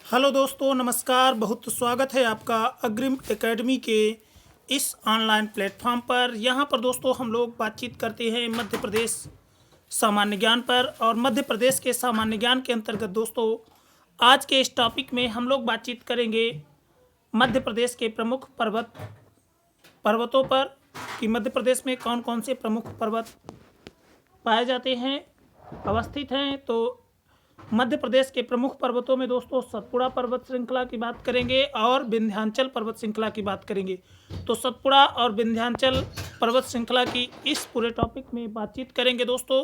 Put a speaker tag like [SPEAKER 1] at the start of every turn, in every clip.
[SPEAKER 1] Hello दोस्तों, नमस्कार। बहुत स्वागत है आपका अग्रिम एकेडमी के इस ऑनलाइन प्लेटफॉर्म पर। यहाँ पर दोस्तों हम लोग बातचीत करते हैं मध्य प्रदेश सामान्य ज्ञान पर। और मध्य प्रदेश के सामान्य ज्ञान के अंतर्गत दोस्तों आज के इस टॉपिक में हम लोग बातचीत करेंगे मध्य प्रदेश के प्रमुख पर्वतों पर कि मध्य प्रदेश में कौन कौन से प्रमुख पर्वत पाए जाते हैं, अवस्थित हैं। तो मध्य प्रदेश के प्रमुख पर्वतों में दोस्तों सतपुड़ा पर्वत श्रृंखला की बात करेंगे और विंध्याचल पर्वत श्रृंखला की बात करेंगे। तो सतपुड़ा और विंध्याचल पर्वत श्रृंखला की इस पूरे टॉपिक में बातचीत करेंगे दोस्तों।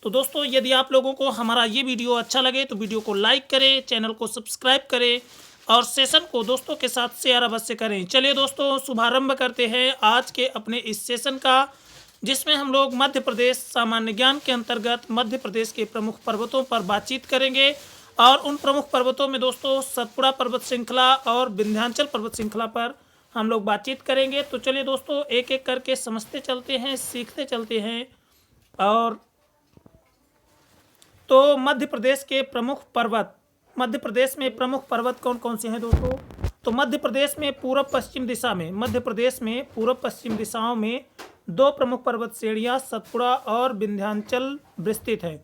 [SPEAKER 1] तो दोस्तों यदि आप लोगों को हमारा ये वीडियो अच्छा लगे तो वीडियो को लाइक करें, चैनल को सब्सक्राइब करें और सेशन को दोस्तों के साथ शेयर अवश्य करें। चलिए दोस्तों शुभारंभ करते हैं आज के अपने इस सेशन का, जिसमें हम लोग मध्य प्रदेश सामान्य ज्ञान के अंतर्गत मध्य प्रदेश के प्रमुख पर्वतों पर बातचीत करेंगे। और उन प्रमुख पर्वतों में दोस्तों सतपुड़ा पर्वत श्रृंखला और विंध्याचल पर्वत श्रृंखला पर हम लोग बातचीत करेंगे। तो चलिए दोस्तों एक एक करके समझते चलते हैं, सीखते चलते हैं। और तो मध्य प्रदेश के प्रमुख पर्वत, मध्य प्रदेश में प्रमुख पर्वत कौन कौन से हैं दोस्तों? तो मध्य प्रदेश में पूर्व पश्चिम दिशा में, मध्य प्रदेश में पूर्व पश्चिम दिशाओं में दो प्रमुख पर्वत श्रेणियां सतपुड़ा और विंध्याचल विस्तृत है।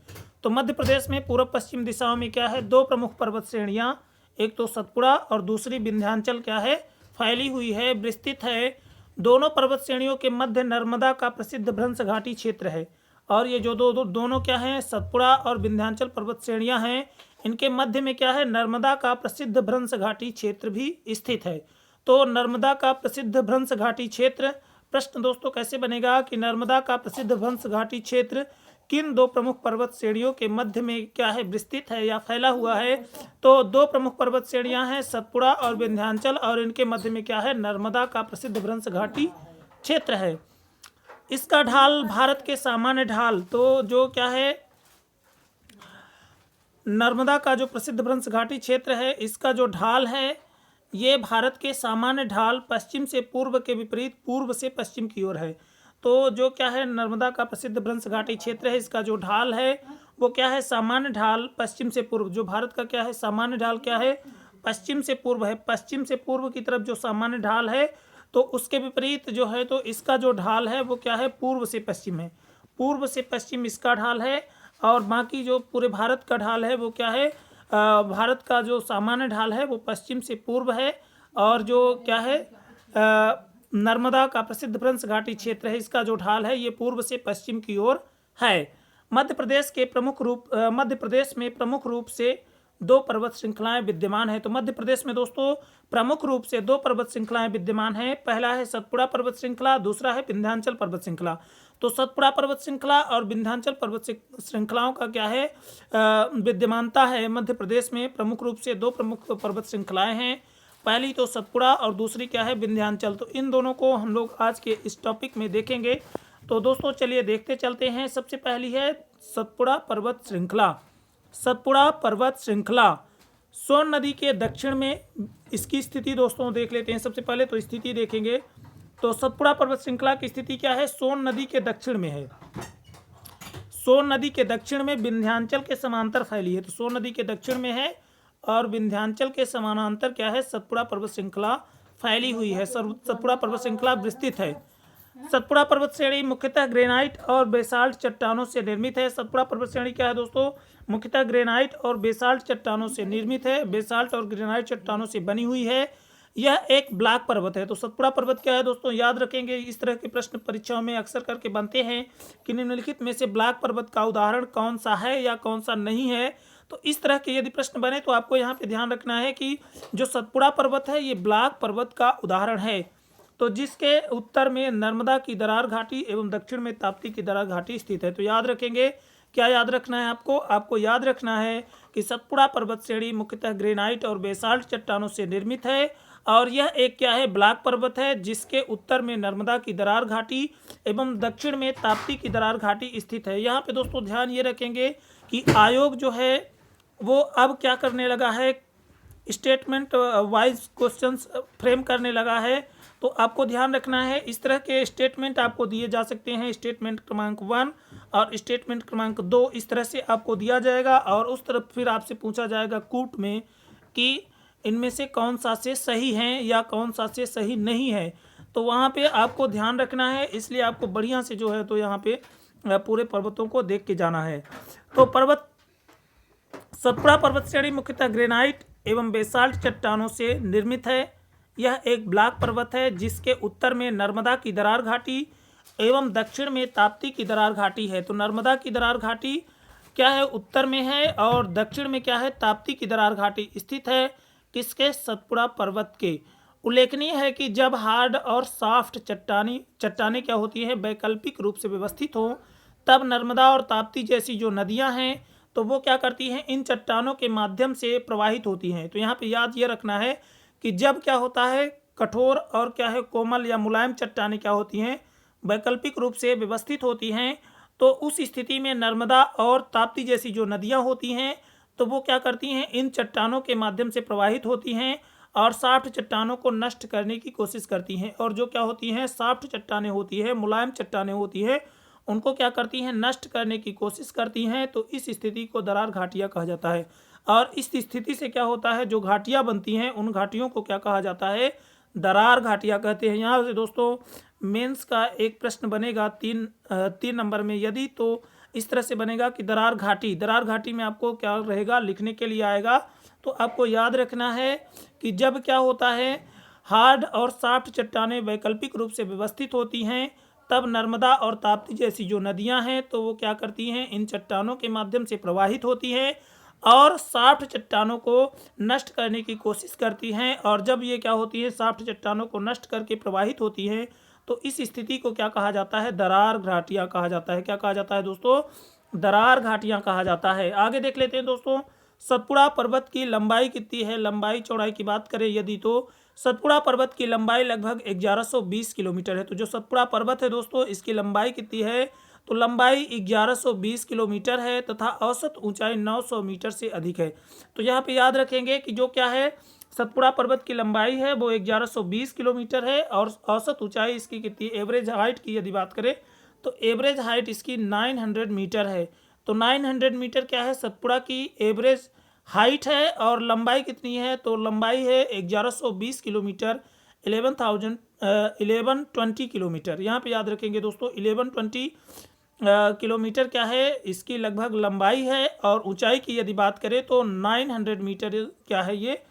[SPEAKER 1] तो मध्य प्रदेश में पूर्व पश्चिम दिशाओं में क्या है, दो प्रमुख पर्वत श्रेणियां, एक तो सतपुड़ा और दूसरी विंध्याचल क्या है, फैली हुई है, विस्तृत है। दोनों पर्वत श्रेणियों के मध्य नर्मदा का प्रसिद्ध भ्रंश घाटी क्षेत्र है। और ये जो दोनों क्या हैं, सतपुड़ा और विंध्याचल पर्वत श्रेणियां हैं, इनके मध्य में क्या है, नर्मदा का प्रसिद्ध भ्रंश घाटी क्षेत्र भी स्थित है। तो नर्मदा का प्रसिद्ध भ्रंश घाटी क्षेत्र, प्रश्न दोस्तों कैसे बनेगा कि नर्मदा का प्रसिद्ध भ्रंश घाटी क्षेत्र किन दो प्रमुख पर्वत श्रेणियों के मध्य में क्या है, विस्तृत है या फैला हुआ है? तो दो प्रमुख पर्वत श्रेणियां हैं सतपुड़ा और विंध्याचल, और इनके मध्य में क्या है, नर्मदा का प्रसिद्ध भ्रंश घाटी क्षेत्र है। इसका ढाल भारत के सामान्य ढाल, तो जो क्या है, नर्मदा का जो प्रसिद्ध भ्रंश घाटी क्षेत्र है, इसका जो ढाल है ये भारत के सामान्य ढाल पश्चिम से पूर्व के विपरीत पूर्व से पश्चिम की ओर है। तो जो क्या है, नर्मदा का प्रसिद्ध भ्रंश घाटी क्षेत्र है, इसका जो ढाल है वो क्या है, सामान्य ढाल पश्चिम से पूर्व। जो भारत का क्या है, सामान्य ढाल क्या है, पश्चिम से पूर्व है। पश्चिम से पूर्व की तरफ जो सामान्य ढाल है, तो उसके विपरीत जो है, तो इसका जो ढाल है वो क्या है, पूर्व से पश्चिम है। पूर्व से पश्चिम इसका ढाल है। और बाकी जो पूरे भारत का ढाल है वो क्या है, भारत का जो सामान्य ढाल है वो पश्चिम से पूर्व है। और जो क्या है, नर्मदा का प्रसिद्ध भ्रंश घाटी क्षेत्र है, इसका जो ढाल है ये पूर्व से पश्चिम की ओर है। मध्य प्रदेश में प्रमुख रूप से दो पर्वत श्रृंखलाएं विद्यमान है। तो मध्य प्रदेश में दोस्तों प्रमुख रूप से दो पर्वत श्रृंखलाएं विद्यमान है। पहला है सतपुड़ा पर्वत श्रृंखला, दूसरा है विंध्याचल पर्वत श्रृंखला। तो सतपुड़ा पर्वत श्रृंखला और विंध्याचल पर्वत श्रृंखलाओं का क्या है, विद्यमानता है। मध्य प्रदेश में प्रमुख रूप से दो प्रमुख पर्वत श्रृंखलाएं हैं, पहली तो सतपुड़ा और दूसरी क्या है, विंध्याचल। तो इन दोनों को हम लोग आज के इस टॉपिक में देखेंगे। तो दोस्तों चलिए देखते चलते हैं। सबसे पहली है सतपुड़ा पर्वत श्रृंखला। सतपुड़ा पर्वत श्रृंखला सोन नदी के दक्षिण में इसकी स्थिति दोस्तों देख लेते हैं। सबसे पहले तो स्थिति देखेंगे। तो सतपुड़ा पर्वत श्रृंखला की स्थिति क्या है, सोन नदी के दक्षिण में है। सोन नदी के दक्षिण में विंध्याचल के समांतर फैली है। तो सोन नदी के दक्षिण में है और विंध्याचल के समानांतर क्या है, सतपुड़ा पर्वत श्रृंखला फैली हुई है। सतपुड़ा पर्वत श्रृंखला विस्तृत है। सतपुड़ा पर्वत श्रेणी मुख्यतः ग्रेनाइट और बेसाल्ट चट्टानों से निर्मित है। सतपुड़ा पर्वत श्रेणी क्या है दोस्तों, मुख्यतः ग्रेनाइट और बेसाल्ट चट्टानों से निर्मित है, बेसाल्ट और ग्रेनाइट चट्टानों से बनी हुई है। यह एक ब्लॉक पर्वत है। तो सतपुड़ा पर्वत क्या है दोस्तों, याद रखेंगे, इस तरह के प्रश्न परीक्षाओं में अक्सर करके बनते हैं कि निम्नलिखित में से ब्लॉक पर्वत का उदाहरण कौन सा है या कौन सा नहीं है। तो इस तरह के यदि प्रश्न बने तो आपको यहाँ पे ध्यान रखना है कि जो सतपुड़ा पर्वत है ये ब्लॉक पर्वत का उदाहरण है। तो जिसके उत्तर में नर्मदा की दरार घाटी एवं दक्षिण में ताप्ती की दरार घाटी स्थित है। तो याद रखेंगे, क्या याद रखना है आपको याद रखना है कि सतपुड़ा पर्वत श्रेणी मुख्यतः ग्रेनाइट और बेसाल्ट चट्टानों से निर्मित है और यह एक क्या है, ब्लॉक पर्वत है, जिसके उत्तर में नर्मदा की दरार घाटी एवं दक्षिण में ताप्ती की दरार घाटी स्थित है। यहाँ पे दोस्तों ध्यान ये रखेंगे कि आयोग जो है वो अब क्या करने लगा है, स्टेटमेंट वाइज क्वेश्चंस फ्रेम करने लगा है। तो आपको ध्यान रखना है, इस तरह के स्टेटमेंट आपको दिए जा सकते हैं। स्टेटमेंट क्रमांक 1 और स्टेटमेंट क्रमांक 2 इस तरह से आपको दिया जाएगा और उस तरफ फिर आपसे पूछा जाएगा कूट में कि इनमें से कौन सा से सही हैं या कौन सा से सही नहीं है, तो वहाँ पे आपको ध्यान रखना है। इसलिए आपको बढ़िया से जो है तो यहाँ पे पूरे पर्वतों को देख के जाना है। तो सतपुड़ा पर्वत श्रेणी मुख्यतः ग्रेनाइट एवं बेसाल्ट चट्टानों से निर्मित है। यह एक ब्लॉक पर्वत है जिसके उत्तर में नर्मदा की दरार घाटी एवं दक्षिण में ताप्ती की दरार घाटी है। तो नर्मदा की दरार घाटी क्या है, उत्तर में है, और दक्षिण में क्या है, ताप्ती की दरार घाटी स्थित है। किसके? सतपुड़ा पर्वत के। उल्लेखनीय है कि जब हार्ड और सॉफ्ट चट्टानें क्या होती हैं, वैकल्पिक रूप से व्यवस्थित हो, तब नर्मदा और ताप्ती जैसी जो नदियां हैं तो वो क्या करती हैं, इन चट्टानों के माध्यम से प्रवाहित होती हैं। तो यहाँ पे याद ये रखना है कि जब क्या होता है, कठोर और क्या है, कोमल या मुलायम चट्टानें क्या होती हैं, वैकल्पिक रूप से व्यवस्थित होती हैं, तो उस स्थिति में नर्मदा और ताप्ती जैसी जो नदियां होती हैं तो वो क्या करती हैं, इन चट्टानों के माध्यम से प्रवाहित होती हैं और सॉफ्ट चट्टानों को नष्ट करने की कोशिश करती हैं। और जो क्या होती हैं, सॉफ्ट चट्टानें होती है, मुलायम चट्टानें होती है, उनको क्या करती हैं, नष्ट करने की कोशिश करती हैं। तो इस स्थिति को दरार घाटियाँ कहा जाता है। और इस स्थिति से क्या होता है, जो घाटियाँ बनती हैं उन घाटियों को क्या कहा जाता है, दरार घाटियाँ कहते हैं। यहाँ से दोस्तों मेंस का एक प्रश्न बनेगा तीन नंबर में, यदि तो इस तरह से बनेगा कि दरार घाटी में आपको क्या रहेगा, लिखने के लिए आएगा। तो आपको याद रखना है कि जब क्या होता है, हार्ड और सॉफ्ट चट्टानें वैकल्पिक रूप से व्यवस्थित होती हैं, तब नर्मदा और ताप्ती जैसी जो नदियां हैं तो वो क्या करती हैं, इन चट्टानों के माध्यम से प्रवाहित होती हैं और सॉफ्ट चट्टानों को नष्ट करने की कोशिश करती हैं। और जब ये क्या होती है, सॉफ्ट चट्टानों को नष्ट करके प्रवाहित होती हैं, तो इस स्थिति को क्या कहा जाता है, दरार घाटियाँ कहा जाता है। क्या कहा जाता है दोस्तों, दरार घाटियाँ कहा जाता है। आगे देख लेते हैं दोस्तों, सतपुड़ा पर्वत की लंबाई कितनी है। लंबाई चौड़ाई की बात करें यदि, तो सतपुड़ा पर्वत की लंबाई लगभग 1120 किलोमीटर है। तो जो सतपुड़ा पर्वत है दोस्तों, इसकी लंबाई कितनी है, तो लंबाई 1120 किलोमीटर है तथा औसत ऊंचाई 900 मीटर से अधिक है। तो यहाँ पे याद रखेंगे कि जो क्या है, सतपुड़ा पर्वत की लंबाई है वो 1120 किलोमीटर है और औसत ऊंचाई इसकी कितनी, एवरेज हाइट की यदि बात करें तो एवरेज हाइट इसकी 900 मीटर है। तो 900 मीटर क्या है, सतपुड़ा की एवरेज हाइट है। और लंबाई कितनी है, तो लंबाई है 1120 किलोमीटर, 1120 किलोमीटर। यहाँ पे याद रखेंगे दोस्तों 1120 किलोमीटर क्या है, इसकी लगभग लंबाई है। और ऊंचाई की यदि बात करें तो 900 मीटर क्या है, ये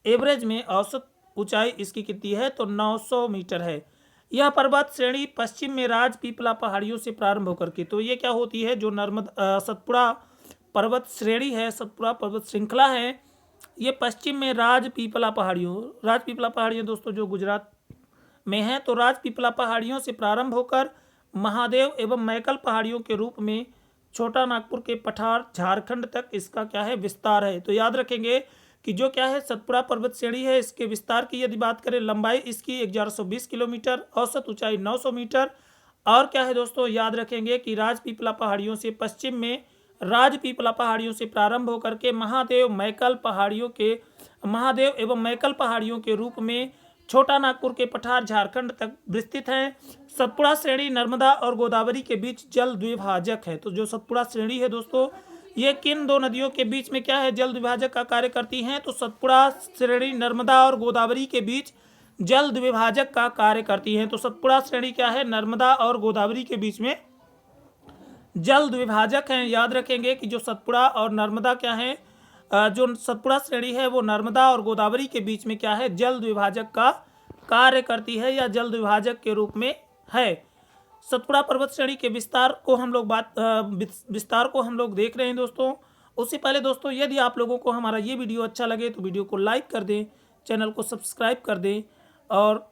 [SPEAKER 1] एवरेज में औसत ऊंचाई इसकी कितनी है, तो 900 मीटर है। यह पर्वत श्रेणी पश्चिम में राजपीपला पहाड़ियों से प्रारंभ होकर के, तो ये क्या होती है, जो सतपुड़ा पर्वत श्रेणी है, सतपुड़ा पर्वत श्रृंखला है, ये पश्चिम में राजपीपला पहाड़ियों दोस्तों जो गुजरात में है, तो राजपीपला पहाड़ियों से प्रारंभ होकर महादेव एवं मैकल पहाड़ियों के रूप में छोटा नागपुर के पठार झारखंड तक इसका क्या है, विस्तार है। तो याद रखेंगे कि जो क्या है, सतपुड़ा पर्वत श्रेणी है, इसके विस्तार की यदि बात करें, लंबाई इसकी 1120 किलोमीटर, औसत ऊंचाई 900 मीटर। और क्या है दोस्तों, याद रखेंगे कि राजपीपला पहाड़ियों से पश्चिम में राजपीपला पहाड़ियों से प्रारंभ होकर के महादेव एवं मैकल पहाड़ियों के रूप में छोटा नागपुर के पठार झारखंड तक विस्तृत है। सतपुड़ा श्रेणी नर्मदा और गोदावरी के बीच जल द्विभाजक है। तो जो सतपुड़ा श्रेणी है दोस्तों, ये किन दो नदियों के बीच में क्या है, जल द्विभाजक का कार्य करती हैं। तो सतपुड़ा श्रेणी नर्मदा और गोदावरी के बीच जल द्विभाजक का कार्य करती हैं। तो सतपुड़ा श्रेणी क्या है, नर्मदा और गोदावरी के बीच में जल द्विभाजक हैं। याद रखेंगे कि जो सतपुड़ा और नर्मदा क्या है, जो सतपुड़ा श्रेणी है वो नर्मदा और गोदावरी के बीच में क्या है, जल द्विभाजक का कार्य करती है या जल द्विभाजक के रूप में है। सतपुड़ा पर्वत श्रेणी के विस्तार को हम लोग देख रहे हैं दोस्तों। उससे पहले दोस्तों, यदि आप लोगों को हमारा ये वीडियो अच्छा लगे तो वीडियो को लाइक कर दें, चैनल को सब्सक्राइब कर दें और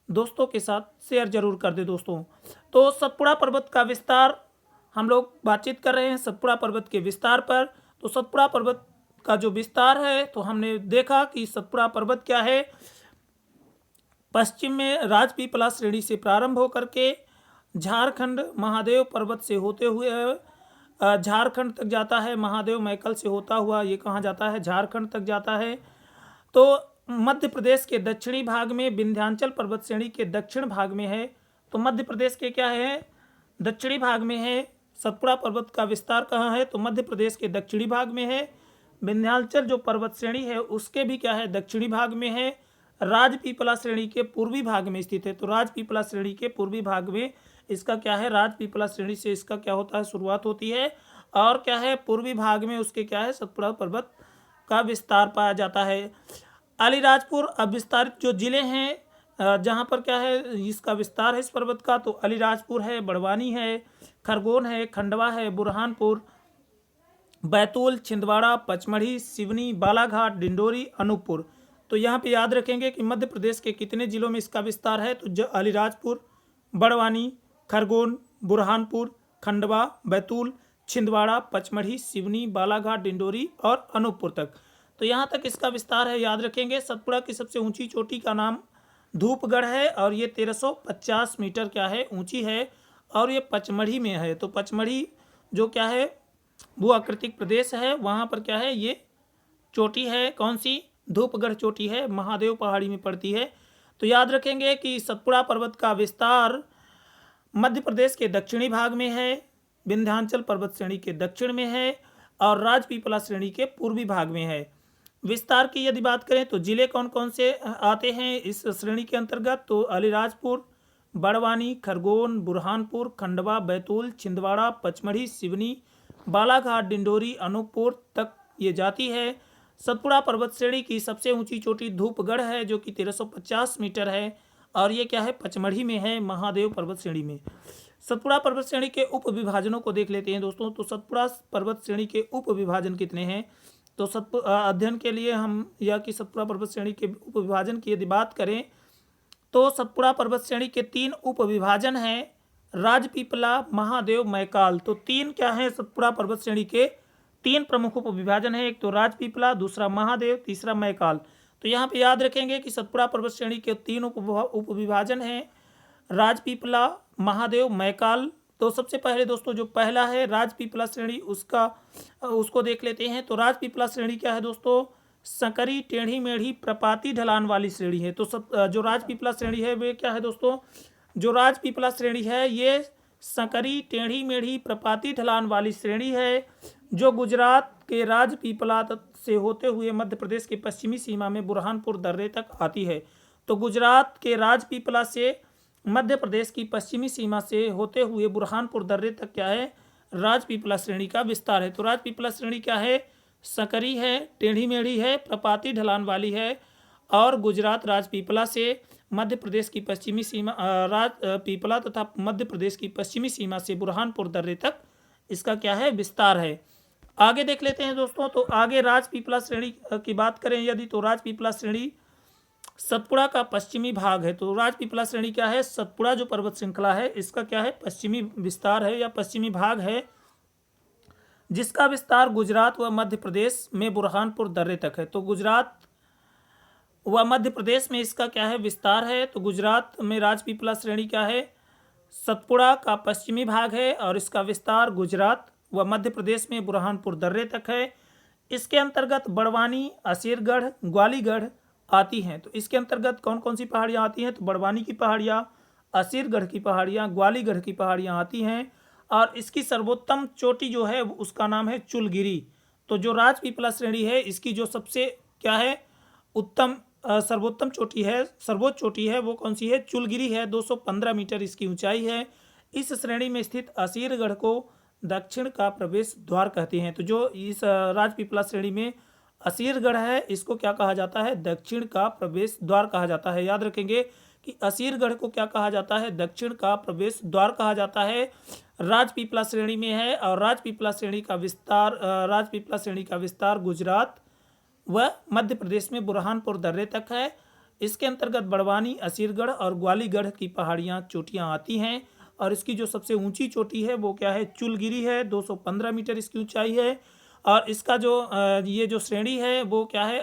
[SPEAKER 1] दोस्तों के साथ शेयर जरूर कर दें दोस्तों। तो सतपुड़ा पर्वत का विस्तार हम लोग बातचीत कर रहे हैं, सतपुड़ा पर्वत के विस्तार पर। तो सतपुड़ा पर्वत का जो विस्तार है, तो हमने देखा कि सतपुड़ा पर्वत क्या है, पश्चिम में राजपीपला श्रेणी से प्रारंभ होकर के झारखंड महादेव पर्वत से होते हुए झारखंड तक जाता है, महादेव मैकल से होता हुआ ये कहाँ जाता है, झारखंड तक जाता है। तो मध्य प्रदेश के दक्षिणी भाग में विंध्याचल पर्वत श्रेणी के दक्षिण भाग में है। तो मध्य प्रदेश के क्या है, दक्षिणी भाग में है। सतपुड़ा पर्वत का विस्तार कहाँ है, तो मध्य प्रदेश के दक्षिणी भाग में है। विंध्याचल जो पर्वत श्रेणी है उसके भी क्या है दक्षिणी भाग में है, राजपीपला श्रेणी के पूर्वी भाग में स्थित है। तो राजपीपला श्रेणी के पूर्वी भाग में इसका क्या है, राजपीपला श्रेणी से इसका क्या होता है, शुरुआत होती है और क्या है पूर्वी भाग में उसके क्या है सतपुड़ा पर्वत का विस्तार पाया जाता है। अलीराजपुर अब विस्तारित जो जिले हैं जहाँ पर क्या है इसका विस्तार है इस पर्वत का, तो अलीराजपुर है, बड़वानी है, खरगोन है, खंडवा है, बुरहानपुर, बैतूल, छिंदवाड़ा, पचमढ़ी, सिवनी, बालाघाट, डिंडोरी, अनूपपुर। तो यहाँ पे याद रखेंगे कि मध्य प्रदेश के कितने जिलों में इसका विस्तार है, तो अलीराजपुर, बड़वानी, खरगोन, बुरहानपुर, खंडवा, बैतूल, छिंदवाड़ा, पचमढ़ी, सिवनी, बालाघाट, डिंडोरी और अनूपपुर तक। तो यहाँ तक इसका विस्तार है, याद रखेंगे। सतपुड़ा की सबसे ऊंची चोटी का नाम धूपगढ़ है और ये 1350 मीटर क्या है ऊंची है और ये पचमढ़ी में है। तो पचमढ़ी जो क्या है भू आकृतिक प्रदेश है, वहाँ पर क्या है ये चोटी है, कौन सी, धूपगढ़ चोटी है, महादेव पहाड़ी में पड़ती है। तो याद रखेंगे कि सतपुड़ा पर्वत का विस्तार मध्य प्रदेश के दक्षिणी भाग में है, विंध्याचल पर्वत श्रेणी के दक्षिण में है और राजपीपला श्रेणी के पूर्वी भाग में है। विस्तार की यदि बात करें तो जिले कौन कौन से आते हैं इस श्रेणी के अंतर्गत, तो अलीराजपुर, बड़वानी, खरगोन, बुरहानपुर, खंडवा, बैतूल, छिंदवाड़ा, पचमढ़ी, सिवनी, बालाघाट, डिंडोरी, अनूपपुर तक ये जाती है। सतपुड़ा पर्वत श्रेणी की सबसे ऊंची चोटी धूपगढ़ है जो कि 1350 मीटर है और ये क्या है पचमढ़ी में है, महादेव पर्वत श्रेणी में। सतपुड़ा पर्वत श्रेणी के उप विभाजनों को देख लेते हैं दोस्तों। तो सतपुड़ा पर्वत श्रेणी के उप विभाजन कितने हैं, तो अध्ययन के लिए हम या कि सतपुड़ा पर्वत श्रेणी के उप विभाजन की यदि बात करें तो सतपुड़ा पर्वत श्रेणी के 3 उप विभाजन हैं, राजपीपला, महादेव, मैकाल। तो 3 क्या है सतपुड़ा पर्वत श्रेणी के 3 प्रमुख उप विभाजन है, एक तो राजपीपला, दूसरा महादेव, तीसरा मैकाल। तो यहाँ पे याद रखेंगे कि सतपुड़ा पर्वत श्रेणी के 3 उप विभाजन हैं, राजपीपला, महादेव, मैकाल। तो सबसे पहले दोस्तों जो पहला है राजपीपला श्रेणी उसको देख लेते हैं। तो राजपीपला श्रेणी क्या है दोस्तों, संकरी, टेढ़ी मेढ़ी, प्रपाती ढलान वाली श्रेणी है। तो जो राजपीपला श्रेणी है वे क्या है दोस्तों, जो राजपीपला श्रेणी है ये संकरी, टेढ़ी मेढ़ी, प्रपाती ढलान वाली श्रेणी है जो गुजरात के राजपीपला से होते हुए मध्य प्रदेश के पश्चिमी सीमा में बुरहानपुर दर्रे तक आती है। तो गुजरात के राजपीपला से मध्य प्रदेश की पश्चिमी सीमा से होते हुए बुरहानपुर दर्रे तक क्या है राजपीपला श्रेणी का विस्तार है। तो राजपीपला श्रेणी क्या है, सकरी है, टेढ़ी मेढ़ी है, प्रपाती ढलान वाली है और गुजरात राजपीपला से मध्य प्रदेश की पश्चिमी सीमा राजपीपला तथा मध्य प्रदेश की पश्चिमी सीमा से बुरहानपुर दर्रे तक इसका क्या है विस्तार है। आगे देख लेते हैं दोस्तों। तो आगे राजपीपला श्रेणी की बात करें यदि, तो राजपीपला श्रेणी सतपुड़ा का पश्चिमी भाग है। तो राजपीपला श्रेणी क्या है, सतपुड़ा जो पर्वत श्रृंखला है इसका क्या है पश्चिमी विस्तार है या पश्चिमी भाग है, जिसका विस्तार गुजरात व मध्य प्रदेश में बुरहानपुर दर्रे तक है। तो गुजरात व मध्य प्रदेश में इसका क्या है विस्तार है। तो गुजरात में राजपीपला श्रेणी क्या है, सतपुड़ा का पश्चिमी भाग है और इसका विस्तार गुजरात व मध्य प्रदेश में बुरहानपुर दर्रे तक है। इसके अंतर्गत बड़वानी, असीरगढ़, ग्वालीगढ़ आती हैं। तो इसके अंतर्गत कौन कौन सी पहाड़ियाँ आती हैं, तो बड़वानी की पहाड़ियाँ, असीरगढ़ की पहाड़ियाँ, ग्वालीगढ़ की पहाड़ियाँ आती हैं और इसकी सर्वोत्तम चोटी जो है उसका नाम है चुलगिरी। तो जो राजपीपला श्रेणी है इसकी जो सबसे क्या है उत्तम सर्वोत्तम चोटी है, सर्वोच्च चोटी है वो कौन सी है, चुलगिरी है, 215 मीटर इसकी ऊंचाई है। इस श्रेणी में स्थित असीरगढ़ को दक्षिण का प्रवेश द्वार कहते हैं। तो जो इस राजपीपला श्रेणी में असीरगढ़ है इसको क्या कहा जाता है, दक्षिण का प्रवेश द्वार कहा जाता है। याद रखेंगे कि असीरगढ़ को क्या कहा जाता है, दक्षिण का प्रवेश द्वार कहा जाता है, राजपीपला श्रेणी में है। और राजपीपला श्रेणी का विस्तार गुजरात व मध्य प्रदेश में बुरहानपुर दर्रे तक है। इसके अंतर्गत बड़वानी, असीरगढ़ और ग्वालीगढ़ की पहाड़ियाँ चोटियाँ आती हैं और इसकी जो सबसे ऊंची चोटी है वो क्या है, चुलगिरी है, 215 मीटर इसकी ऊंचाई है। और इसका जो ये जो श्रेणी है वो क्या है,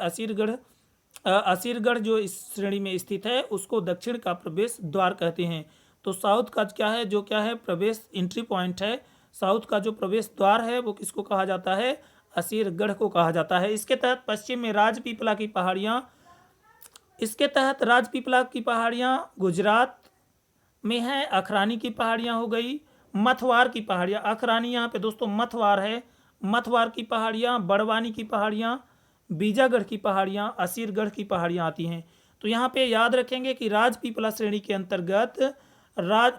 [SPEAKER 1] असीरगढ़ जो इस श्रेणी में स्थित है उसको दक्षिण का प्रवेश द्वार कहते हैं। तो साउथ का क्या है, जो क्या है प्रवेश एंट्री पॉइंट है, साउथ का जो प्रवेश द्वार है वो किसको कहा जाता है, असीरगढ़ को कहा जाता है। इसके तहत पश्चिम में राजपीपला की पहाड़ियाँ गुजरात में है। अखरानी की पहाड़ियाँ हो गई, मथवार की पहाड़ियाँ, अखरानी यहाँ पे दोस्तों मथवार है, मथवार की पहाड़ियाँ, बड़वानी की पहाड़ियाँ, बीजागढ़ की पहाड़ियाँ, असीरगढ़ की पहाड़ियाँ आती हैं। तो यहाँ पे याद रखेंगे कि राजपीपला श्रेणी के अंतर्गत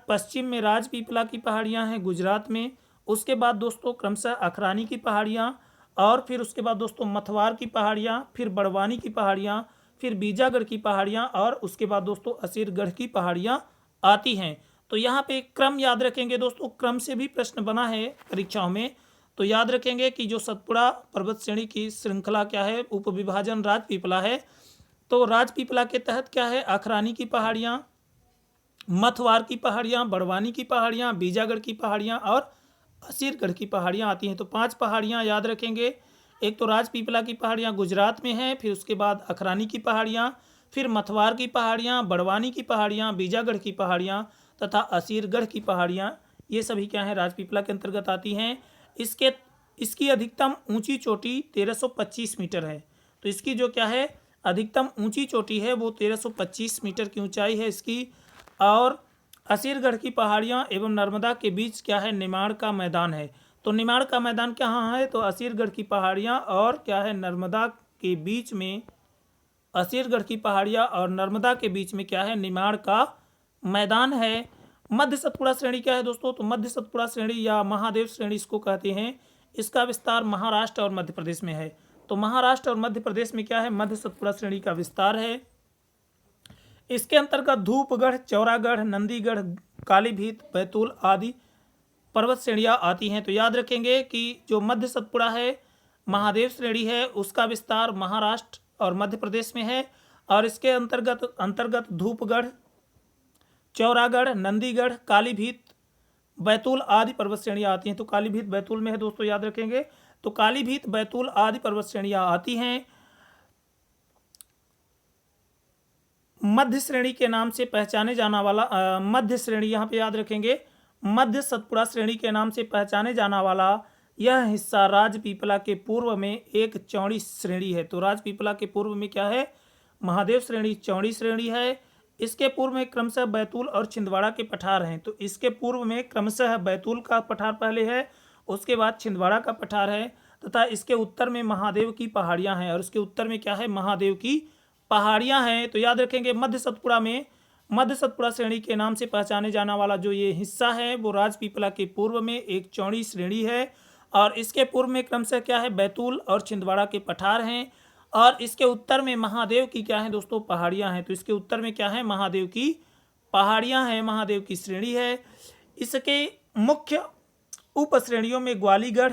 [SPEAKER 1] पश्चिम में राजपीपला की पहाड़ियाँ हैं गुजरात में। उसके बाद दोस्तों क्रमशः अखरानी की पहाड़ियाँ, और फिर उसके बाद दोस्तों मथवार की पहाड़ियाँ, फिर बड़वानी की पहाड़ियाँ, फिर बीजागढ़ की पहाड़ियाँ, और उसके बाद दोस्तों असीरगढ़ की पहाड़ियाँ आती हैं। तो यहाँ पे क्रम याद रखेंगे दोस्तों, क्रम से भी प्रश्न बना है परीक्षाओं में। तो याद रखेंगे कि जो सतपुड़ा पर्वत श्रेणी की श्रृंखला क्या है, उप विभाजन राजपीपला है। तो राजपीपला के तहत क्या है, अखरानी की पहाड़ियाँ, मथवार की पहाड़ियाँ, बड़वानी की पहाड़ियाँ, बीजागढ़ की पहाड़ियाँ और असीरगढ़ की पहाड़ियाँ आती हैं। तो 5 पहाड़ियाँ याद रखेंगे। एक तो राजपीपला की पहाड़ियाँ गुजरात में हैं, फिर उसके बाद अखरानी की पहाड़ियाँ, फिर मथवार की पहाड़ियाँ, बड़वानी की पहाड़ियाँ, बीजागढ़ की पहाड़ियाँ तथा असीरगढ़ की पहाड़ियाँ, ये सभी क्या हैं, राजपीपला के अंतर्गत आती हैं। इसकी अधिकतम ऊंची चोटी 1325 मीटर है। तो इसकी जो क्या है अधिकतम ऊंची चोटी है वो 1325 मीटर की ऊंचाई है इसकी। और असीरगढ़ की पहाड़ियाँ एवं नर्मदा के बीच क्या है, निमाड़ का मैदान है। तो निमाड़ का मैदान कहाँ है, तो असीरगढ़ की पहाड़ियाँ और क्या है, नर्मदा के बीच में, असीरगढ़ की पहाड़ियाँ और नर्मदा के बीच में क्या है, निमाड़ का मैदान है। मध्य सतपुड़ा श्रेणी क्या है दोस्तों, तो मध्य सतपुड़ा श्रेणी या महादेव श्रेणी इसको कहते हैं। इसका विस्तार महाराष्ट्र और मध्य प्रदेश में है। तो महाराष्ट्र और मध्य प्रदेश में क्या है, मध्य सतपुड़ा श्रेणी का विस्तार है। इसके अंतर्गत धूपगढ़, चौरागढ़, नंदीगढ़, कालीभीत, बैतूल आदि पर्वत श्रेणियाँ आती हैं। तो याद रखेंगे कि जो मध्य सतपुड़ा है, महादेव श्रेणी है, उसका विस्तार महाराष्ट्र और मध्य प्रदेश में है। और इसके अंतर्गत धूपगढ़, चौरागढ़, नंदीगढ़, कालीभीत, बैतूल आदि पर्वत श्रेणियाँ आती हैं। तो कालीभीत बैतूल में है दोस्तों, याद रखेंगे। तो कालीभीत, बैतूल आदि पर्वत श्रेणियाँ आती हैं। मध्य श्रेणी के नाम से पहचाने जाना वाला मध्य श्रेणी यहाँ पे याद रखेंगे, मध्य सतपुड़ा श्रेणी के नाम से पहचाने जाना वाला यह हिस्सा राजपीपला के पूर्व में एक चौड़ी श्रेणी है। तो राजपीपला के पूर्व में क्या है, महादेव श्रेणी चौड़ी श्रेणी है। इसके पूर्व में क्रमशः बैतूल और छिंदवाड़ा के पठार हैं। तो इसके पूर्व में क्रमशः बैतूल का पठार पहले है, उसके बाद छिंदवाड़ा का पठार है, तथा इसके उत्तर में महादेव की पहाड़ियाँ हैं। और इसके उत्तर में क्या है, महादेव की पहाड़ियाँ हैं। तो याद रखेंगे मध्य सतपुड़ा श्रेणी के नाम से पहचाने जाना वाला जो ये हिस्सा है वो राजपीपला के पूर्व में एक चौड़ी श्रेणी है। और इसके पूर्व में क्रमशः क्या है, बैतूल और छिंदवाड़ा के पठार हैं। और इसके उत्तर में महादेव की क्या है दोस्तों, पहाड़ियाँ हैं। तो इसके उत्तर में क्या है, महादेव की पहाड़ियाँ हैं, महादेव की श्रेणी है। इसके मुख्य उप श्रेणियों में ग्वालीगढ़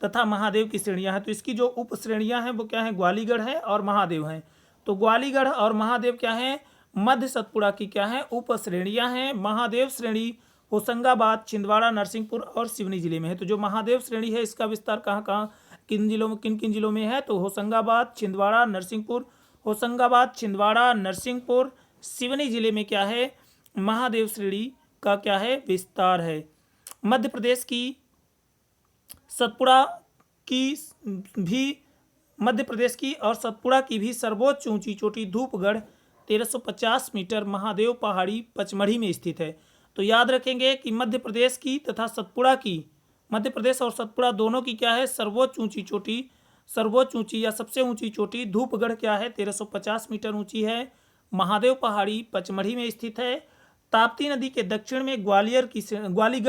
[SPEAKER 1] तथा महादेव की श्रेणियाँ हैं। तो इसकी जो उप श्रेणियाँ हैं वो क्या है, ग्वालीगढ़ है और महादेव हैं। तो ग्वालीगढ़ और महादेव क्या है, मध्य सतपुड़ा की क्या है, उप श्रेणियाँ हैं। महादेव श्रेणी होशंगाबाद, छिंदवाड़ा, नरसिंहपुर और सिवनी जिले में है। तो जो महादेव श्रेणी है इसका विस्तार कहाँ कहाँ, किन किन जिलों में है, तो होशंगाबाद, छिंदवाड़ा, नरसिंहपुर, होशंगाबाद, छिंदवाड़ा, नरसिंहपुर, सिवनी जिले में क्या है, महादेव श्रेणी का क्या है, विस्तार है। मध्य प्रदेश की सतपुड़ा की भी मध्य प्रदेश की और सतपुड़ा की भी सर्वोच्च ऊंची चोटी धूपगढ़ 1350 मीटर महादेव पहाड़ी पचमढ़ी में स्थित है। तो याद रखेंगे कि मध्य प्रदेश की तथा सतपुड़ा की, मध्य प्रदेश और सतपुड़ा दोनों की क्या है, सर्वोच्च ऊंची या सबसे ऊंची चोटी धूपगढ़ क्या है, 1350 मीटर ऊंची है। महादेव पहाड़ी पचमढ़ी में स्थित है। ताप्ती नदी के दक्षिण में ग्वालीगढ़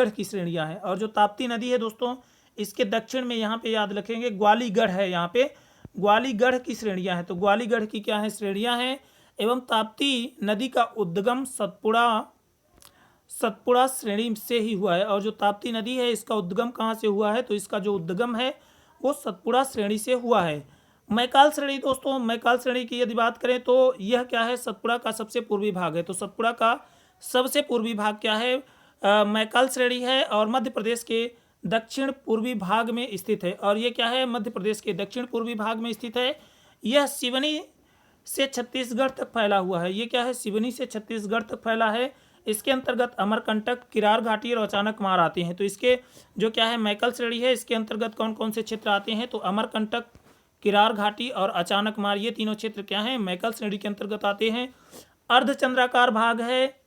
[SPEAKER 1] की श्रेणियाँ हैं। और जो ताप्ती नदी है दोस्तों, इसके दक्षिण में यहाँ पे याद रखेंगे ग्वालीगढ़ है, यहाँ पे ग्वालीगढ़ की श्रेणियाँ हैं। तो ग्वालीगढ़ की क्या है, श्रेणियाँ हैं। एवं ताप्ती नदी का उद्गम सतपुड़ा श्रेणी से ही हुआ है। और जो ताप्ती नदी है इसका उद्गम कहाँ से हुआ है, तो इसका जो उद्गम है वो सतपुड़ा श्रेणी से हुआ है। मैकाल श्रेणी दोस्तों, मैकाल श्रेणी की यदि बात करें तो यह क्या है, सतपुड़ा का सबसे पूर्वी भाग है। तो सतपुड़ा का सबसे पूर्वी भाग क्या है, मैकाल श्रेणी है और मध्य प्रदेश के दक्षिण पूर्वी भाग में स्थित है। और ये क्या है, मध्य प्रदेश के दक्षिण पूर्वी भाग में स्थित है। यह सिवनी से छत्तीसगढ़ तक फैला हुआ है। ये क्या है, सिवनी से छत्तीसगढ़ तक फैला है। इसके अंतर्गत अमरकंटक, किरार घाटी और अचानक मार आते हैं। तो इसके जो क्या है, मैकल श्रेणी है, इसके अंतर्गत कौन कौन से क्षेत्र आते हैं, तो अमरकंटक, किरार घाटी और अचानक मार, ये तीनों क्षेत्र क्या हैं, मैकल श्रेणी के अंतर्गत आते हैं। अर्धचंद्राकार भाग है,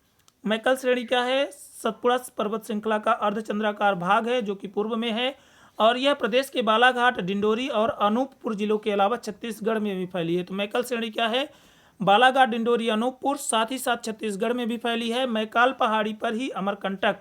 [SPEAKER 1] मैकल श्रेणी क्या है, सतपुड़ा पर्वत श्रृंखला का अर्धचंद्राकार भाग है जो कि पूर्व में है। और यह प्रदेश के बालाघाट, डिंडोरी और अनूपपुर जिलों के अलावा छत्तीसगढ़ में भी फैली है। तो मैकल श्रेणी क्या है? बालाघाट, डिंडोरी, अनूपपुर, साथ ही साथ छत्तीसगढ़ में भी फैली है। मैकाल पहाड़ी पर ही अमरकंटक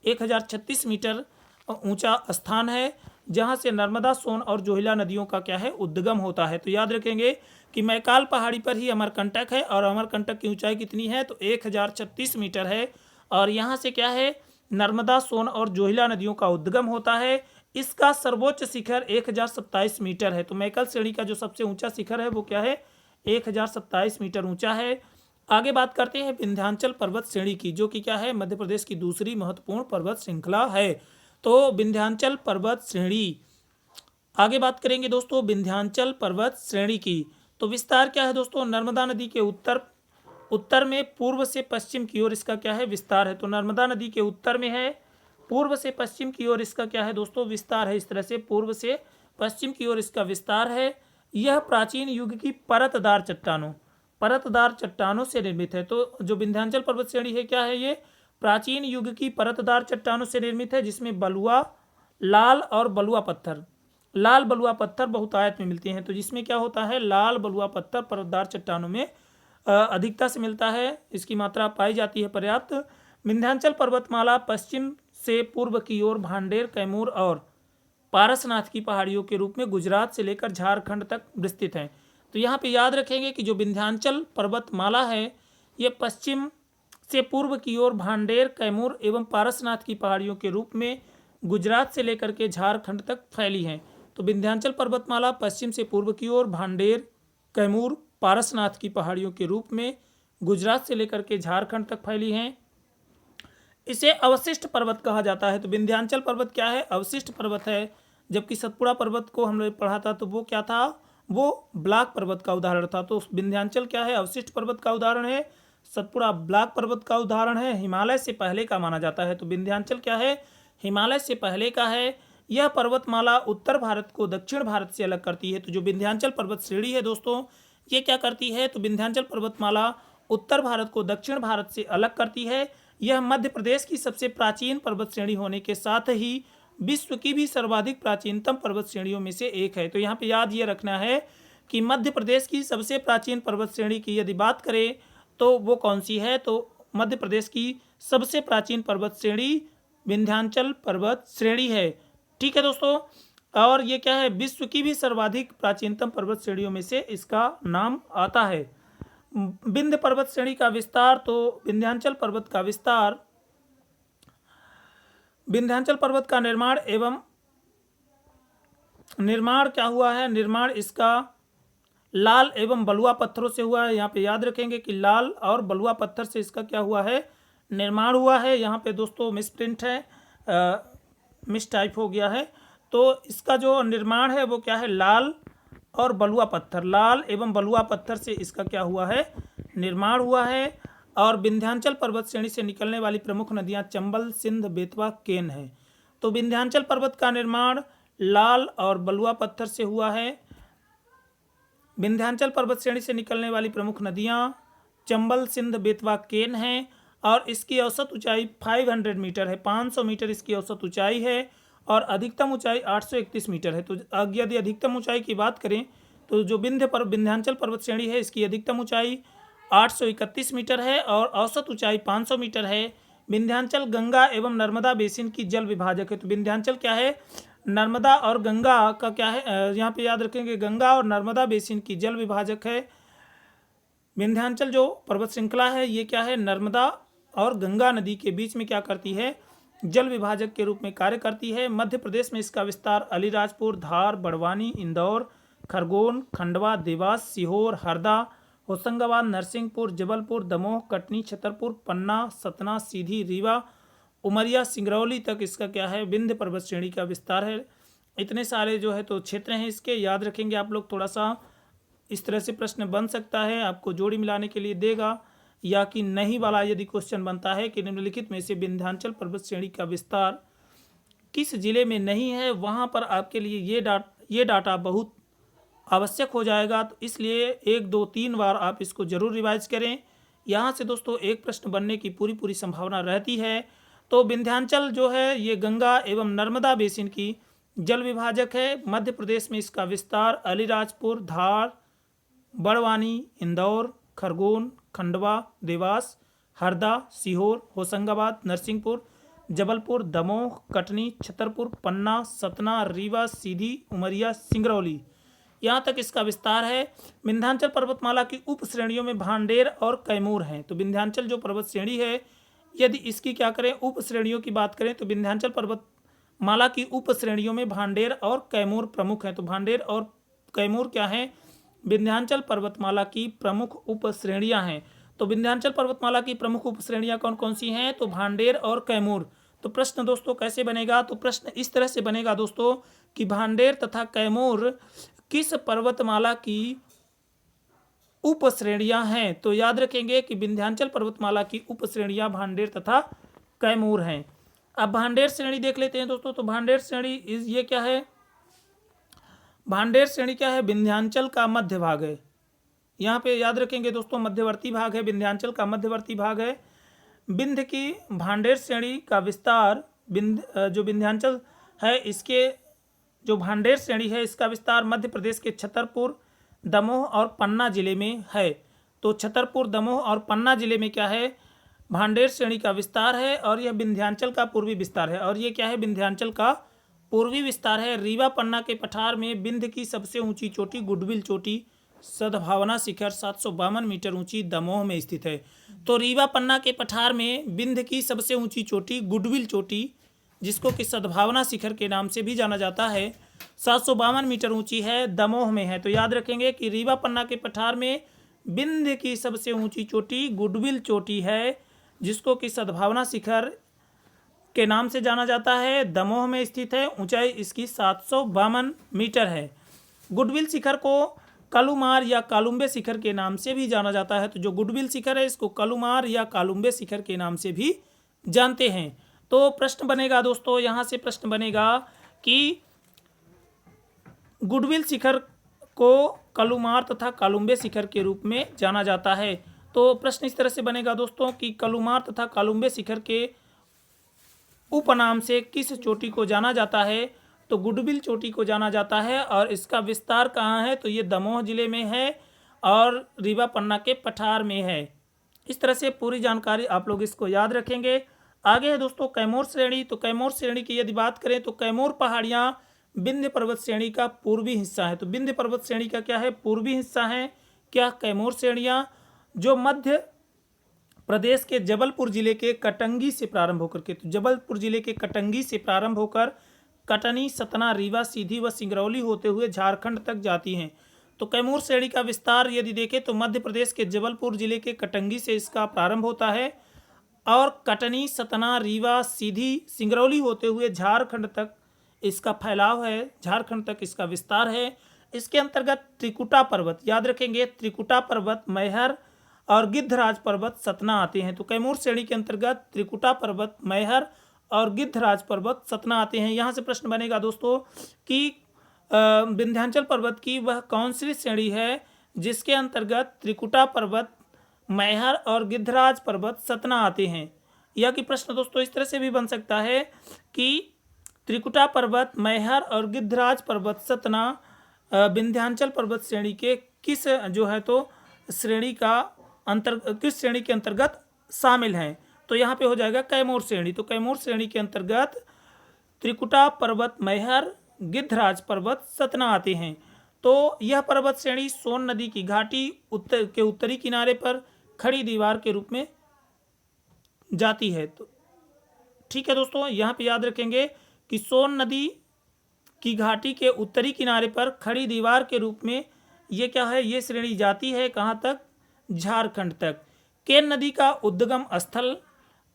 [SPEAKER 1] 1036 मीटर ऊंचा स्थान है, जहां से नर्मदा, सोन और जोहिला नदियों का क्या है? उद्गम होता है। तो याद रखेंगे कि मैकाल पहाड़ी पर ही अमरकंटक है, और अमरकंटक की ऊंचाई कितनी है? तो 1036 मीटर है, और यहाँ से क्या है? नर्मदा, सोन और जोहिला नदियों का उद्गम होता है। इसका सर्वोच्च शिखर 1027 मीटर है। तो मैकल श्रेणी का जो सबसे ऊंचा शिखर है वो क्या है? 1027 मीटर ऊंचा है। आगे बात करते हैं विंध्याचल पर्वत श्रेणी की, जो कि क्या है? मध्य प्रदेश की दूसरी महत्वपूर्ण पर्वत श्रृंखला है। तो विंध्याचल पर्वत श्रेणी, आगे बात करेंगे दोस्तों विंध्याचल पर्वत श्रेणी की। तो विस्तार क्या है दोस्तों? नर्मदा नदी के उत्तर में पूर्व से पश्चिम की ओर इसका क्या है? विस्तार है। तो नर्मदा नदी के उत्तर में है, पूर्व से पश्चिम की ओर इसका क्या है दोस्तों? विस्तार है। इस तरह से पूर्व से पश्चिम की ओर इसका विस्तार है। यह प्राचीन युग की परतदार चट्टानों से निर्मित है। तो जो विंध्याचल पर्वत श्रेणी है क्या है? ये प्राचीन युग की परतदार चट्टानों से निर्मित है, जिसमें लाल बलुआ पत्थर बहुतायत में मिलते हैं। तो जिसमें क्या होता है? लाल बलुआ पत्थर परतदार चट्टानों में अधिकता से मिलता है, इसकी मात्रा पाई जाती है पर्याप्त। विंध्याचल पर्वतमाला पश्चिम से पूर्व की ओर भांडेर, कैमूर और पारसनाथ की पहाड़ियों के रूप में गुजरात से लेकर झारखंड तक विस्तृत है। तो यहाँ पे याद रखेंगे कि जो विंध्याचल पर्वतमाला है, ये पश्चिम से पूर्व की ओर भांडेर, कैमूर एवं पारसनाथ की पहाड़ियों के रूप में गुजरात से लेकर के झारखंड तक फैली है। तो विंध्याचल पर्वतमाला पश्चिम से पूर्व की ओर भांडेर, कैमूर, पारसनाथ की पहाड़ियों के रूप में गुजरात से लेकर के झारखंड तक फैली हैं। इसे अवशिष्ट पर्वत कहा जाता है। तो विंध्याचल पर्वत क्या है? अवशिष्ट पर्वत है। जबकि सतपुड़ा पर्वत को हम लोग पढ़ा था, तो वो क्या था? वो ब्लॉक पर्वत का उदाहरण था। तो विंध्याचल क्या है? अवशिष्ट पर्वत का उदाहरण है। सतपुड़ा ब्लॉक पर्वत का उदाहरण है। हिमालय से पहले का माना जाता है। तो विंध्याचल क्या है? हिमालय से पहले का है। यह पर्वतमाला उत्तर भारत को दक्षिण भारत से अलग करती है। तो जो विंध्याचल पर्वत श्रेणी है दोस्तों, ये क्या करती है? तो विंध्याचल पर्वतमाला उत्तर भारत को दक्षिण भारत से अलग करती है। यह मध्य प्रदेश की सबसे प्राचीन पर्वत श्रेणी होने के साथ ही विश्व की भी सर्वाधिक प्राचीनतम पर्वत श्रेणियों में से एक है। तो यहाँ पे याद ये रखना है कि मध्य प्रदेश की सबसे प्राचीन पर्वत श्रेणी की यदि बात करें तो वो कौन सी है? तो मध्य प्रदेश की सबसे प्राचीन पर्वत श्रेणी विंध्याचल पर्वत श्रेणी है। ठीक है दोस्तों, और ये क्या है? विश्व की भी सर्वाधिक प्राचीनतम पर्वत श्रेणियों में से इसका नाम आता है। विंध्य पर्वत श्रेणी का विस्तार, तो विंध्याचल पर्वत का निर्माण क्या हुआ है? निर्माण इसका लाल एवं बलुआ पत्थरों से हुआ है। यहाँ पे याद रखेंगे कि लाल और बलुआ पत्थर से इसका क्या हुआ है? निर्माण हुआ है। यहाँ पे दोस्तों मिसप्रिंट है, मिस टाइप हो गया है। तो इसका जो निर्माण है वो क्या है? लाल एवं बलुआ पत्थर से इसका क्या हुआ है? निर्माण हुआ है। और विंध्याचल पर्वत श्रेणी से निकलने वाली प्रमुख नदियां चंबल, सिंध, बेतवा, केन है। तो विंध्याचल पर्वत का निर्माण लाल और बलुआ पत्थर से हुआ है। विंध्याचल पर्वत श्रेणी से निकलने वाली प्रमुख नदियां चंबल, सिंध, बेतवा, केन हैं, और इसकी औसत ऊंचाई 500 मीटर है। 500 मीटर इसकी औसत ऊंचाई है, और अधिकतम ऊंचाई 831 मीटर है। तो यदि अधिकतम ऊंचाई की बात करें तो जो विंध्याचल पर्वत श्रेणी है, इसकी अधिकतम ऊंचाई 831 मीटर है और औसत ऊंचाई 500 मीटर है। विंध्याचल गंगा एवं नर्मदा बेसिन की जल विभाजक है। तो विंध्याचल क्या है? नर्मदा और गंगा का क्या है? यहाँ पे याद रखेंगे गंगा और नर्मदा बेसिन की जल विभाजक है। विंध्याचल जो पर्वत श्रृंखला है, ये क्या है? नर्मदा और गंगा नदी के बीच में क्या करती है? जल विभाजक के रूप में कार्य करती है। मध्य प्रदेश में इसका विस्तार अलीराजपुर, धार, बड़वानी, इंदौर, खरगोन, खंडवा, देवास, सीहोर, हरदा, होशंगाबाद, नरसिंहपुर, जबलपुर, दमोह, कटनी, छतरपुर, पन्ना, सतना, सीधी, रीवा, उमरिया, सिंगरौली तक इसका क्या है? विंध्य पर्वत श्रेणी का विस्तार है। इतने सारे जो है तो क्षेत्र हैं इसके, याद रखेंगे आप लोग। थोड़ा सा इस तरह से प्रश्न बन सकता है, आपको जोड़ी मिलाने के लिए देगा, या कि नहीं वाला यदि क्वेश्चन बनता है कि निम्नलिखित में से विंध्याचल पर्वत श्रेणी का विस्तार किस जिले में नहीं है, वहाँ पर आपके लिए ये डाटा बहुत आवश्यक हो जाएगा। तो इसलिए 1, 2, 3 बार आप इसको जरूर रिवाइज करें। यहाँ से दोस्तों एक प्रश्न बनने की पूरी संभावना रहती है। तो विंध्याचल जो है ये गंगा एवं नर्मदा बेसिन की जल विभाजक है। मध्य प्रदेश में इसका विस्तार अलीराजपुर, धार, बड़वानी, इंदौर, खरगोन, खंडवा, देवास, हरदा, सीहोर, होशंगाबाद, नरसिंहपुर, जबलपुर, दमोह, कटनी, छतरपुर, पन्ना, सतना, रीवा, सीधी, उमरिया, सिंगरौली, यहाँ तक इसका विस्तार है। विंध्याचल पर्वतमाला की उप श्रेणियों में भांडेर और कैमूर हैं। तो विंध्याचल जो पर्वत श्रेणी है, यदि इसकी क्या करें उप श्रेणियों की बात करें तो विंध्याचल पर्वतमाला की उप श्रेणियों में भांडेर और कैमूर प्रमुख हैं। तो भांडेर और कैमूर क्या हैं? विंध्याचल पर्वतमाला की प्रमुख उप श्रेणियाँ हैं। तो विंध्याचल पर्वतमाला की प्रमुख उप श्रेणियाँ कौन कौन सी हैं? तो भांडेर और कैमूर। तो प्रश्न दोस्तों कैसे बनेगा? तो प्रश्न इस तरह से बनेगा दोस्तों कि भांडेर तथा कैमूर किस पर्वतमाला की उप श्रेणियां हैं? तो याद रखेंगे कि विंध्याचल पर्वतमाला की उप श्रेणियां भांडेर तथा कैमूर हैं। अब भांडेर श्रेणी देख लेते हैं दोस्तों। तो भांडेर श्रेणी ये क्या है? भांडेर श्रेणी क्या है? विंध्याचल का मध्य भाग है। यहाँ पे याद रखेंगे दोस्तों मध्यवर्ती भाग है, विंध्याचल का मध्यवर्ती भाग है। विंध्य की भांडेर श्रेणी का विस्तार जो विंध्याचल है इसके जो भांडेर श्रेणी है इसका विस्तार मध्य प्रदेश के छतरपुर, दमोह और पन्ना जिले में है। तो छतरपुर, दमोह और पन्ना जिले में क्या है? भांडेर श्रेणी का विस्तार है और यह विंध्याचल का पूर्वी विस्तार है। और ये क्या है? विंध्याचल का पूर्वी विस्तार है। रीवा पन्ना के पठार में विंध्य की सबसे ऊंची चोटी गुडविल चोटी सद्भावना शिखर 752 मीटर ऊंची दमोह में स्थित है। तो रीवा पन्ना के पठार में विंध्य की सबसे ऊंची चोटी गुडविल चोटी, जिसको कि सद्भावना शिखर के नाम से भी जाना जाता है, 752 मीटर ऊंची है, दमोह में है। तो याद रखेंगे कि रीवा पन्ना के पठार में विंध्य की सबसे ऊंची चोटी गुडविल चोटी है, जिसको कि सद्भावना शिखर के नाम से जाना जाता है, दमोह में स्थित है। ऊंचाई इसकी 752 मीटर है। गुडविल शिखर को कलुमार या कालुम्बे शिखर के नाम से भी जाना जाता है। तो जो गुडविल शिखर है इसको कलुमार या कालुम्बे शिखर के नाम से भी जानते हैं। तो प्रश्न बनेगा दोस्तों, यहाँ से प्रश्न बनेगा कि गुडविल शिखर को कलुमार तथा कालुम्बे शिखर के रूप में जाना जाता है। तो प्रश्न इस तरह से बनेगा दोस्तों कि कलुमार तथा कालुम्बे शिखर के उपनाम से किस चोटी को जाना जाता है? तो गुडविल चोटी को जाना जाता है। और इसका विस्तार कहाँ है? तो ये दमोह जिले में है और रीवा पन्ना के पठार में है। इस तरह से पूरी जानकारी आप लोग इसको याद रखेंगे। आगे है दोस्तों कैमूर श्रेणी। तो कैमूर श्रेणी की यदि बात करें तो कैमूर पहाड़ियाँ विंध्य पर्वत श्रेणी का पूर्वी हिस्सा है। तो विंध्य पर्वत श्रेणी का क्या है? पूर्वी हिस्सा है। क्या कैमूर श्रेणियाँ जो मध्य प्रदेश के जबलपुर जिले के कटंगी से प्रारंभ होकर के, तो जबलपुर जिले के कटंगी से प्रारंभ होकर कटनी, सतना, रीवा, सीधी व सिंगरौली होते हुए झारखंड तक जाती हैं। तो कैमूर श्रेणी का विस्तार यदि देखें तो मध्य प्रदेश के जबलपुर जिले के कटंगी से इसका प्रारंभ होता है और कटनी, सतना, रीवा, सीधी, सिंगरौली होते हुए झारखंड तक इसका फैलाव है, झारखंड तक इसका विस्तार है। इसके अंतर्गत त्रिकुटा पर्वत, याद रखेंगे त्रिकुटा पर्वत, मैहर और गिद्धराज पर्वत, सतना आते हैं। तो कैमूर श्रेणी के अंतर्गत त्रिकुटा पर्वत, मैहर और गिद्धराज पर्वत, सतना आते हैं। यहाँ से प्रश्न बनेगा दोस्तों कि विंध्याचल पर्वत की वह कौन सी श्रेणी है जिसके अंतर्गत त्रिकुटा पर्वत, मैहर और गिद्धराज पर्वत, सतना आते हैं। यह कि प्रश्न दोस्तों इस तरह से भी बन सकता है कि त्रिकुटा पर्वत, मैहर और गिद्धराज पर्वत, सतना विंध्याचल पर्वत श्रेणी के किस जो है तो श्रेणी का किस श्रेणी के अंतर्गत शामिल हैं? तो यहाँ पे हो जाएगा कैमूर श्रेणी। तो कैमूर श्रेणी के अंतर्गत त्रिकुटा पर्वत, मैहर, गिद्धराज पर्वत, सतना आते हैं। तो यह पर्वत श्रेणी सोन नदी की घाटी के उत्तरी किनारे पर खड़ी दीवार के रूप में जाती है। तो ठीक है दोस्तों, यहाँ पे याद रखेंगे कि सोन नदी की घाटी के उत्तरी किनारे पर खड़ी दीवार के रूप में ये क्या है? ये श्रेणी जाती है कहाँ तक? झारखंड तक। केन नदी का उद्गम स्थल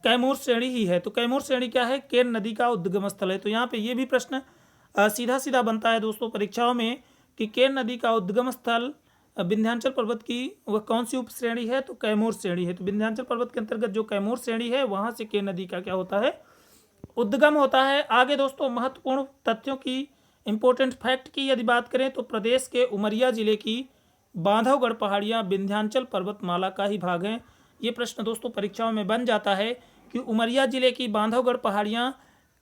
[SPEAKER 1] कैमूर श्रेणी ही है। तो कैमूर श्रेणी क्या है? केन नदी का उद्गम स्थल है। तो यहाँ पे ये भी प्रश्न सीधा सीधा बनता है दोस्तों परीक्षाओं में कि केन नदी का उद्गम स्थल विंध्याचल पर्वत की वह कौन सी उप श्रेणी है? तो कैमूर श्रेणी है। तो विंध्याचल पर्वत के अंतर्गत जो कैमूर श्रेणी है वहाँ से केन नदी का क्या होता है? उद्गम होता है। आगे दोस्तों महत्वपूर्ण तथ्यों की, इंपॉर्टेंट फैक्ट की यदि बात करें तो प्रदेश के उमरिया जिले की बांधवगढ़ पहाड़ियाँ विंध्याचल पर्वतमाला का ही भाग हैं। ये प्रश्न दोस्तों परीक्षाओं में बन जाता है कि उमरिया जिले की बांधवगढ़ पहाड़ियाँ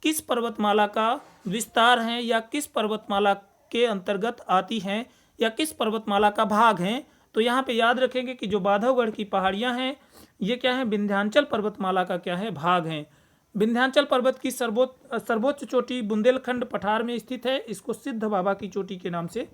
[SPEAKER 1] किस पर्वतमाला का विस्तार है या किस पर्वतमाला के अंतर्गत आती हैं या किस पर्वतमाला का भाग है। तो यहाँ पे याद रखेंगे कि जो बांधवगढ़ की पहाड़ियाँ हैं ये क्या है, विंध्याचल पर्वतमाला का क्या है, भाग है। विंध्याचल पर्वत की सर्वोच्च चोटी बुंदेलखंड पठार में स्थित है। इसको सिद्ध बाबा की चोटी के नाम से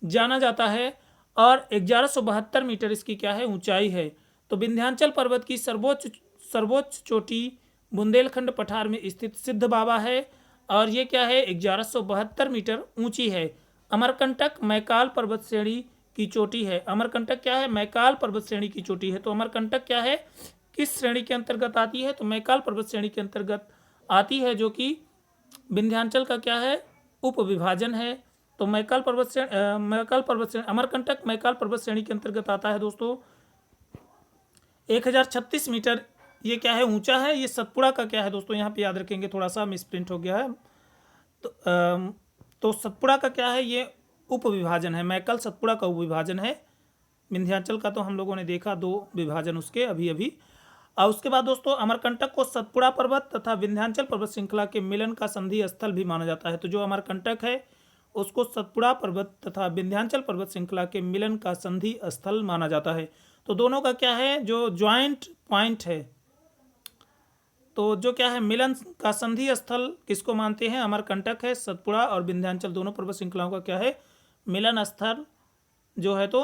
[SPEAKER 1] जाना जाता है और 1172 मीटर इसकी क्या है, ऊंचाई है। तो विंध्याचल पर्वत की सर्वोच्च चोटी बुंदेलखंड पठार में स्थित सिद्ध बाबा है और ये क्या है, 1172 मीटर ऊंची है। अमरकंटक मैकाल पर्वत श्रेणी की चोटी है। अमरकंटक क्या है, मैकाल पर्वत श्रेणी की चोटी है। तो अमरकंटक क्या है, किस श्रेणी के अंतर्गत आती है, तो मैकाल पर्वत श्रेणी के अंतर्गत आती है, जो कि विंध्याचल का क्या है, उप विभाजन है। तो मैकाल पर्वत श्रेणी अमरकंटक मैकाल पर्वत श्रेणी के अंतर्गत आता है दोस्तों। 1036 मीटर ये क्या है, ऊंचा है। ये सतपुड़ा का क्या है दोस्तों, यहाँ पे याद रखेंगे, थोड़ा सा मिसप्रिंट हो गया है। तो सतपुड़ा का क्या है, ये उप विभाजन है। मैकाल सतपुड़ा का उप विभाजन है। विंध्याचल का तो हम लोगों ने देखा 2 विभाजन उसके अभी। और उसके बाद दोस्तों अमरकंटक को सतपुड़ा पर्वत तथा विंध्याचल पर्वत श्रृंखला के मिलन का संधि स्थल भी माना जाता है। तो जो अमरकंटक है उसको सतपुड़ा पर्वत तथा विंध्याचल पर्वत श्रृंखला के मिलन का संधि स्थल माना जाता है। तो दोनों का क्या है, जो ज्वाइंट पॉइंट है, तो जो क्या है, मिलन का संधि स्थल किसको मानते हैं, अमरकंटक है। सतपुड़ा और विंध्याचल दोनों पर्वत श्रृंखलाओं का क्या है, मिलन स्थल जो है तो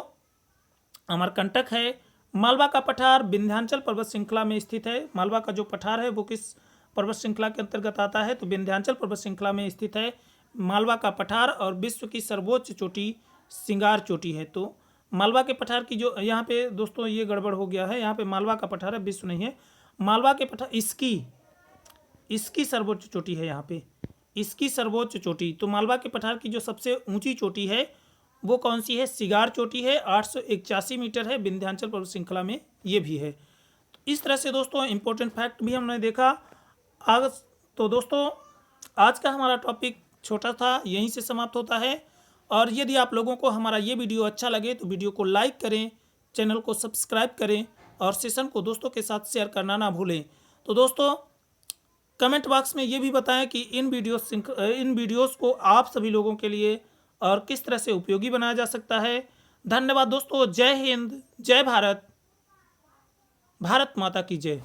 [SPEAKER 1] अमरकंटक है। मालवा का पठार विंध्याचल पर्वत श्रृंखला में स्थित है। मालवा का जो पठार है वो किस पर्वत श्रृंखला के अंतर्गत आता है, तो विंध्याचल पर्वत श्रृंखला में स्थित है मालवा का पठार। और विश्व की सर्वोच्च चोटी सिंगार चोटी है। तो मालवा के पठार की जो यहाँ पे दोस्तों ये गड़बड़ हो गया है, यहाँ पे मालवा का पठार है, विश्व नहीं है। मालवा के पठार इसकी सर्वोच्च चोटी है, यहाँ पे इसकी सर्वोच्च चोटी। तो मालवा के पठार की जो सबसे ऊंची चोटी है वो कौन सी है, सिगार चोटी है, 881 मीटर है। विंध्याचल पर्वत श्रृंखला में ये भी है। तो इस तरह से दोस्तों इंपॉर्टेंट फैक्ट भी हमने देखा आज। तो दोस्तों आज का हमारा टॉपिक छोटा था, यहीं से समाप्त होता है। और यदि आप लोगों को हमारा ये वीडियो अच्छा लगे तो वीडियो को लाइक करें, चैनल को सब्सक्राइब करें और सेशन को दोस्तों के साथ शेयर करना ना भूलें। तो दोस्तों कमेंट बॉक्स में ये भी बताएं कि इन वीडियोस को आप सभी लोगों के लिए और किस तरह से उपयोगी बनाया जा सकता है। धन्यवाद दोस्तों। जय हिंद, जय भारत, भारत माता की जय।